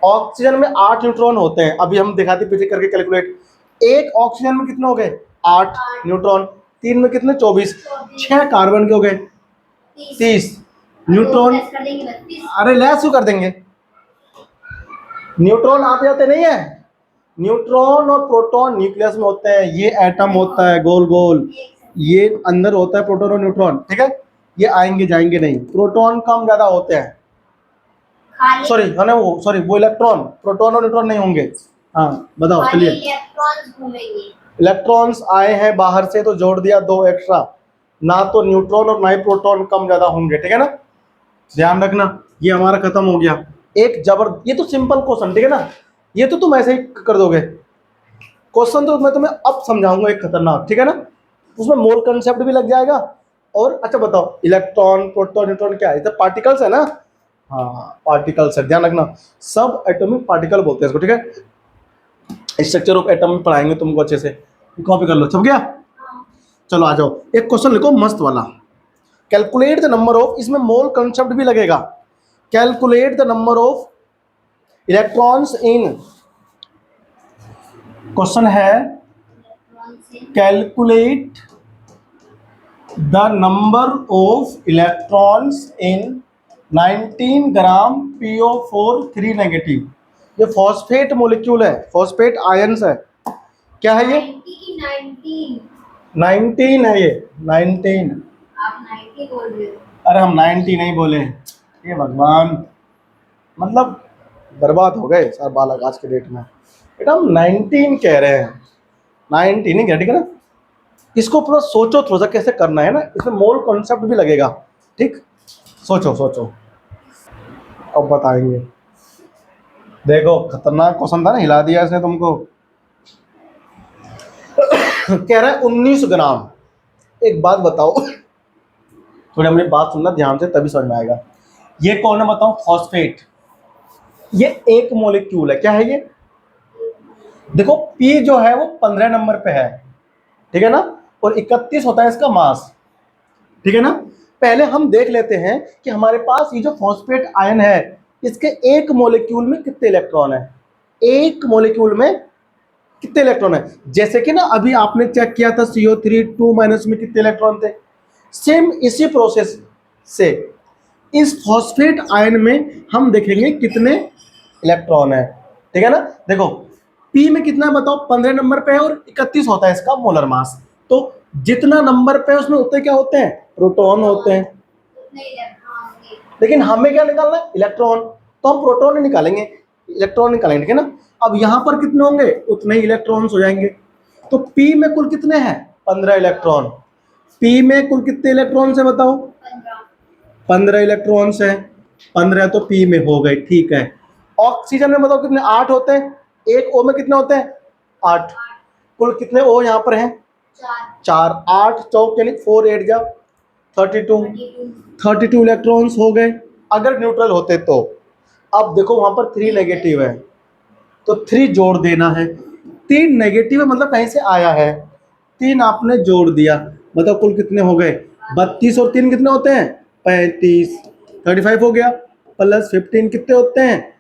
ऑक्सीजन में 8 न्यूट्रॉन होते हैं, अभी हम दिखाते पीछे करके कैलकुलेट। एक ऑक्सीजन में कितने हो गए? 8 न्यूट्रॉन, 3 में कितने? 24, 6 कार्बन के हो गए 30 न्यूट्रॉन। अरे लेस क्यों कर देंगे, न्यूट्रॉन आते जाते नहीं है, न्यूट्रॉन और प्रोटॉन न्यूक्लियस में होते हैं, ये एटम होता है गोल गोल, ये अंदर होता है प्रोटॉन और न्यूट्रॉन, ठीक है। ये आएंगे जाएंगे नहीं, प्रोटॉन कम ज्यादा होते हैं, खाली सॉरी है ना, वो सॉरी वो इलेक्ट्रॉन, प्रोटॉन और न्यूट्रॉन नहीं होंगे। हाँ बताओ खाली चलिए। इलेक्ट्रॉन्स घूमेंगे। इलेक्ट्रॉन्स आए हैं बाहर से तो जोड़ दिया 2 एक्स्ट्रा, ना तो न्यूट्रॉन और ना ही प्रोटॉन कम ज्यादा होंगे, ठीक है ना, ध्यान रखना। ये हमारा खत्म हो गया। एक ये तो सिंपल क्वेश्चन, ठीक है ना, ये तो तुम ऐसे ही कर दोगे। क्वेश्चन तो मैं तुम्हें अब समझाऊंगा एक खतरनाक, ठीक है ना, उसमें मोल कंसेप्ट भी लग जाएगा। और अच्छा बताओ, इलेक्ट्रॉन प्रोटॉन न्यूट्रॉन क्या है, ये तो पार्टिकल्स है ना। हाँ पार्टिकल्स है, ध्यान रखना, सब एटॉमिक पार्टिकल बोलते हैं इसको, ठीक है। स्ट्रक्चर ऑफ एटम पढ़ाएंगे तुमको अच्छे से, कॉपी कर लो, छप गया। चलो आ जाओ, एक क्वेश्चन लिखो मस्त वाला, कैलकुलेट द नंबर ऑफ, इसमें मोल कंसेप्ट भी लगेगा। Calculate the number of electrons in, question है calculate the number of electrons in 19 gram PO4 3 negative. ये फॉस्फेट मोलिक्यूल है, फॉस्फेट आयंस है, क्या है ये 19 19 है, ये 19। आप 90 बोल रहे हो। अरे हम 90 नहीं बोले, ये भगवान, मतलब बर्बाद हो गए सारे बालक आज के डेट में, बेटा हम 19 कह रहे हैं, 90 नहीं कह, ठीक है ना। इसको पूरा सोचो थोड़ा सा कैसे करना है ना, इसमें मोल कॉन्सेप्ट भी लगेगा, ठीक, सोचो सोचो, अब बताएंगे। देखो खतरनाक क्वेश्चन था ना, हिला दिया इसने तुमको। कह रहा है 19 ग्राम। एक बात बताओ, थोड़ी हमारी बात सुनना ध्यान से तभी समझ में आएगा। ये कौन है बताओ, फॉस्फेट, ये एक मोलिक्यूल है, क्या है ये, देखो P जो है वो 15 नंबर पे है, ठीक है ना, और 31 होता है इसका मास, ठीक है ना। पहले हम देख लेते हैं कि हमारे पास ये जो फॉस्फेट आयन है, इसके एक मोलिक्यूल में कितने इलेक्ट्रॉन है, एक मोलिक्यूल में कितने इलेक्ट्रॉन है। जैसे कि ना अभी आपने चेक किया था CO3 2- में कितने इलेक्ट्रॉन थे, सेम इसी प्रोसेस से इस फॉस्फेट आयन में हम देखेंगे कितने इलेक्ट्रॉन है, ठीक है ना। देखो P में कितना है बताओ, 15 नंबर पे है और 31 होता है इसका मोलर मास, तो जितना नंबर पे है उसमें उतने क्या होते हैं, प्रोटॉन होते हैं। उतने इलेक्ट्रॉन होंगे। लेकिन हमें क्या निकालना है, इलेक्ट्रॉन, तो हम प्रोटॉन नहीं निकालेंगे, इलेक्ट्रॉन निकालेंगे, ठीक है ना। अब यहाँ पर कितने होंगे, उतने ही इलेक्ट्रॉन्स हो जाएंगे। तो P में कुल कितने हैं, 15 इलेक्ट्रॉन। P में कुल कितने इलेक्ट्रॉन्स है बताओ, 15 इलेक्ट्रॉन्स हैं, 15 तो P में हो गए, ठीक है। ऑक्सीजन में बताओ कितने, 8 होते हैं, एक O में कितने होते हैं, 8। कुल कितने O यहाँ पर हैं, 4, 8 चौक यानी 4 8 जा 32 इलेक्ट्रॉन्स हो गए, अगर न्यूट्रल होते तो। अब देखो वहां पर 3 नेगेटिव है, तो 3 जोड़ देना है, 3 नेगेटिव है मतलब कहीं से आया है, 3 आपने जोड़ दिया, मतलब कुल कितने हो गए, 32 और 3 कितने होते हैं, 35, 35 हो गया, प्लस 15 कितने होते हैं,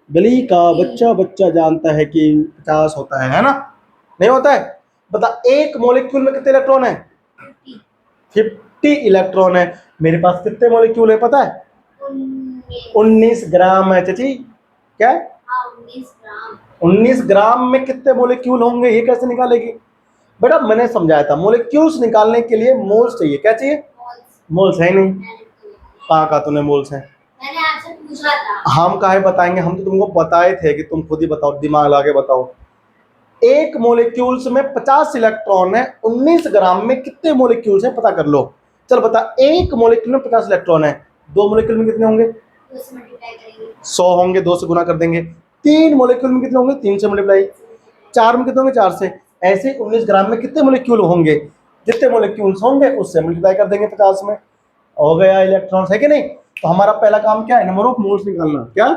गली का बच्चा बच्चा जानता है कि 50 होता है ना, नहीं होता है। बता एक मॉलिक्यूल में कितने इलेक्ट्रॉन है, 50 इलेक्ट्रॉन है। मेरे पास कितने मॉलिक्यूल है पता है, 19 ग्राम है चाची, क्या है 19 ग्राम में कितने मॉलिक्यूल होंगे, ये कैसे निकालेगी बेटा, मैंने समझाया था मॉलिक्यूल्स निकालने के लिए मोल्स चाहिए, क्या चाहिए, मोल्स है नहीं, कहाँ तूने मोल्स है, मैंने आपसे पूछा था। हम काहे बताएंगे, हम तो तुमको बताए थे कि तुम खुद ही बताओ, दिमाग लगा के बताओ। एक मोलिक्यूल्स में 50 इलेक्ट्रॉन है, 19 ग्राम में कितने मोलिक्यूल्स हैं पता कर लो। चल बता, एक मोलिक्यूल में 50 इलेक्ट्रॉन है, 2 मोलिक्यूल में कितने होंगे, 100 होंगे, 2 से गुना कर देंगे। 3 मोलिक्यूल में कितने होंगे, 3 से मल्टीप्लाई, 4 में कितने होंगे, 4 से। ऐसे 19 ग्राम में कितने मोलिक्यूल होंगे, जितने मोलिक्यूल्स होंगे उससे मल्टीप्लाई कर देंगे 50 में, हो गया इलेक्ट्रॉन्स, है कि नहीं। तो हमारा पहला काम क्या है, नंबर ऑफ मोल्स निकालना, क्या,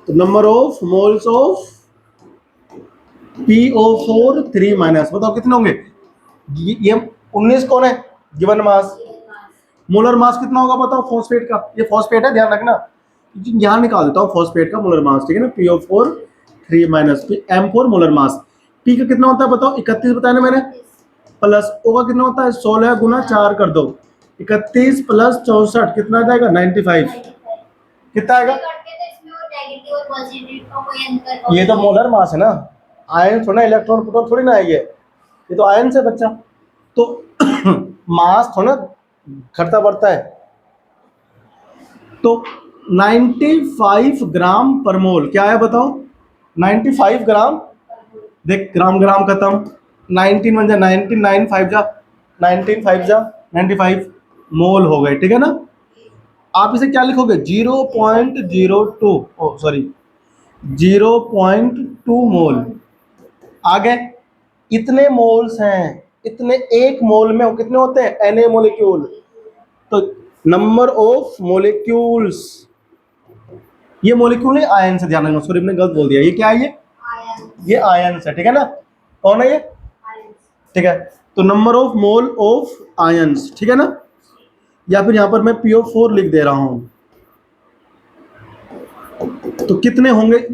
तो number of moles of PO4 3- बताओ कितने होंगे, ये 19 कौन है, गिवन मास, मोलर मास कितना होगा बताओ फॉस्फेट का, ये फॉस्फेट है ध्यान रखना, यहाँ निकाल देता हूँ फॉस्फेट का मोलर मास, ठीक है ना, PO4 3- M4 molar mass. P का कितना होता है बताओ, 31 बताया ना मैंने, प्लस O का कितना होता है, 16 गुना 4 कर दो, 31 प्लस 64 कितना आ जाएगा, 95, कितना आएगा, ये तो मोलर मास है ना, आयन थोड़ा, इलेक्ट्रॉन प्रोटॉन थोड़ी ना है ये तो आयन से बच्चा। तो मास थोड़ा घटता बढ़ता है। तो 95 ग्राम पर मोल क्या है बताओ? 95 ग्राम। देख ग्राम ग्राम खत्म, 19 बन जा 19, 9 5 जा 19 5 जा 95 मोल हो गए, ठीक है ना। आप इसे क्या लिखोगे? 0.02, ओ सॉरी 0.2 मोल। आगे इतने मोल्स हैं, इतने एक मोल में कितने होते हैं? Na molecule. तो नंबर ऑफ मोलिक्यूल्स, ये मोलिक्यूल है आयन से, ध्यान रखना, सॉरी मैंने गलत बोल दिया। ये क्या है? ये आयन है, ठीक है ना। कौन है ये? ठीक है। तो number of mole of ions, ठीक है ना। या फिर यहां पर मैं PO4 लिख दे रहा हूं। तो कितने होंगे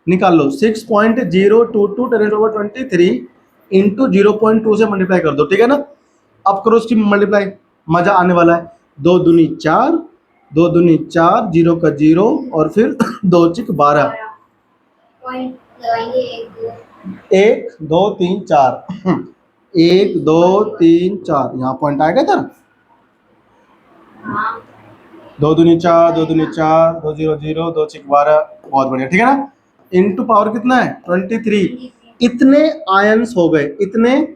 निकाल लो, 6.022 10⁻23 इंटू 0.2 से मल्टीप्लाई कर दो, ठीक है ना। अब करो इसकी मल्टीप्लाई, मजा आने वाला है। 2 दूनी 4, 2 दूनी 4, 0 का 0 और फिर 2 चिक 12, 1 2 3 4 1 2 3 4, यहाँ पॉइंट आएगा इधर। 2 दूनी 4, 2 दूनी 4, 2 0 0, 2 चिक 12, बहुत बढ़िया, ठीक है ना। इनटू पावर कितना है? 23। इतने आयंस हो गए, इतने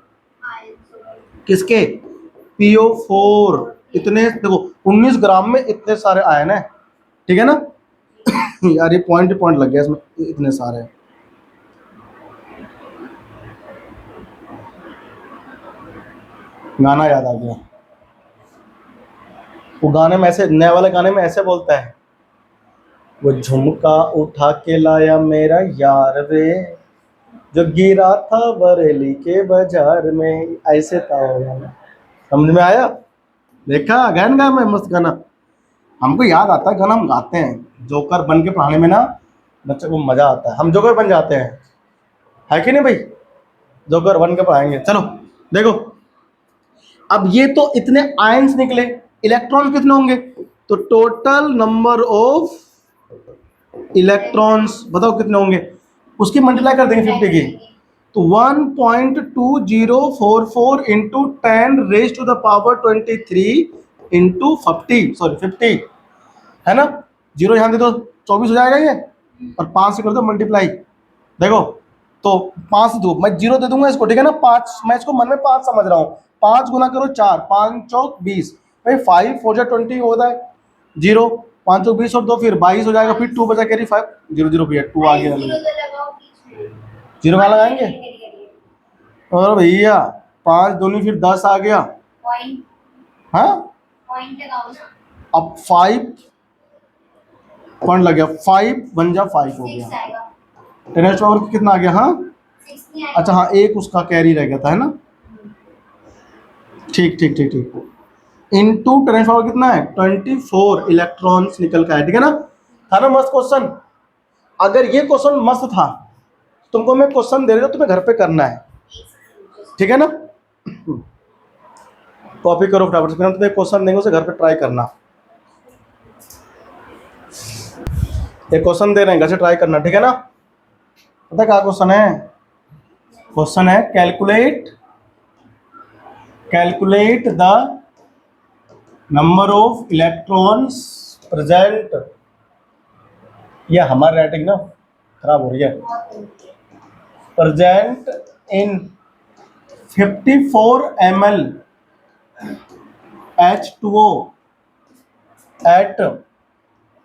किसके? PO4। इतने देखो 19 ग्राम में इतने सारे आयन है, ठीक है ना। यार ये पॉइंट लग गया इसमें, इतने सारे। गाना याद आ गया, वो गाने में ऐसे, नए वाले गाने में ऐसे बोलता है, वो झुमका उठा के लाया मेरा यार वे, जो गिरा था बरेली के बाजार में, ऐसे था वो गाना। समझ में आया? देखा गान गा मैं मस्त गाना, हमको याद आता है गाना, हम गाते हैं। जोकर बन के पढ़ाने में ना बच्चे को मजा आता है, हम जोकर बन जाते हैं, है कि नहीं भाई? जोकर बन के पढ़ाएंगे। चलो देखो, अब ये तो इतने आयंस निकले, इलेक्ट्रॉन कितने होंगे? तो टोटल नंबर ऑफ इलेक्ट्रॉन्स बताओ कितने होंगे, उसकी मल्टीप्लाई कर देंगे 50 की। तो 1.2044 into 10 raise to the power 23 into 50 है ना। जीरो यहाँ दे दो, 24 हो जाएगा ये, और 5 से कर दो मल्टीप्लाई। देखो तो 5 दो, मैं 0 दे दूंगा इसको, ठीक है ना। 5 मैं इसको मन में 5 समझ रहा हूँ, 5 गुना करो 4, 5 चौक 20 भाई, 5 4 जा 20 होता है, 0 5 चौक 20 और 2 फिर 22 हो जाएगा, फिर 2 बचा कैरी 5 0 0 भैया 2 आ गया, 0 कहाँ लगाएंगे? और भैया 5 दूनी फिर 10 आ गया, हाँ अब 5 पॉइंट लग गया, 5 बन जा 5 हो गया, 10 पावर कितना आ गया? हाँ अच्छा हाँ, एक उसका कैरी रह गया था, है ना। ठीक ठीक ठीक ठीक, इंटू 10 पावर कितना है? 24 इलेक्ट्रॉन्स निकल का है, ठीक है ना। था ना मस्त क्वेश्चन? अगर ये क्वेश्चन मस्त था, तुमको मैं क्वेश्चन दे रहा हूं, तुम्हें घर पे करना है, ठीक है ना। कॉपी करो फटाफट से, फिर हम तुम्हें क्वेश्चन देंगे, उसे घर पे ट्राई करना। एक क्वेश्चन दे रहे हैं, घर से ट्राई करना, ठीक है ना। पता क्या क्वेश्चन है? क्वेश्चन है calculate the number of electrons present. ये हमारी राइटिंग ना खराब हो रही है। Present in 54 ml H2O at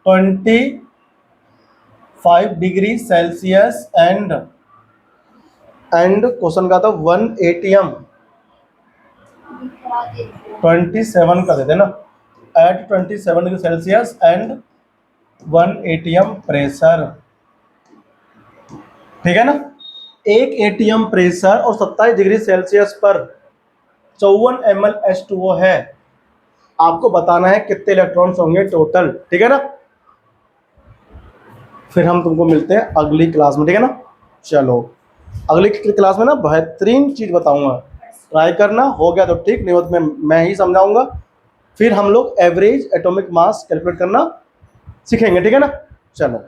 25 degree Celsius and question का था 1 ATM 27 का देते ना, at 27 degree Celsius and 1 ATM pressure, ठीक है ना। 1 ATM प्रेशर और 27 डिग्री सेल्सियस पर 54 ml H2O है। आपको बताना है कितने इलेक्ट्रॉन्स होंगे टोटल, ठीक है ना। फिर हम तुमको मिलते हैं अगली क्लास में, ठीक है ना। चलो अगली क्लास में ना बेहतरीन चीज बताऊंगा, ट्राई करना, हो गया तो ठीक, नहीं हो तो मैं ही समझाऊंगा। फिर हम लोग एवरेज एटॉमिक मास कैलकुलेट करना सीखेंगे, ठीक है ना। चलो।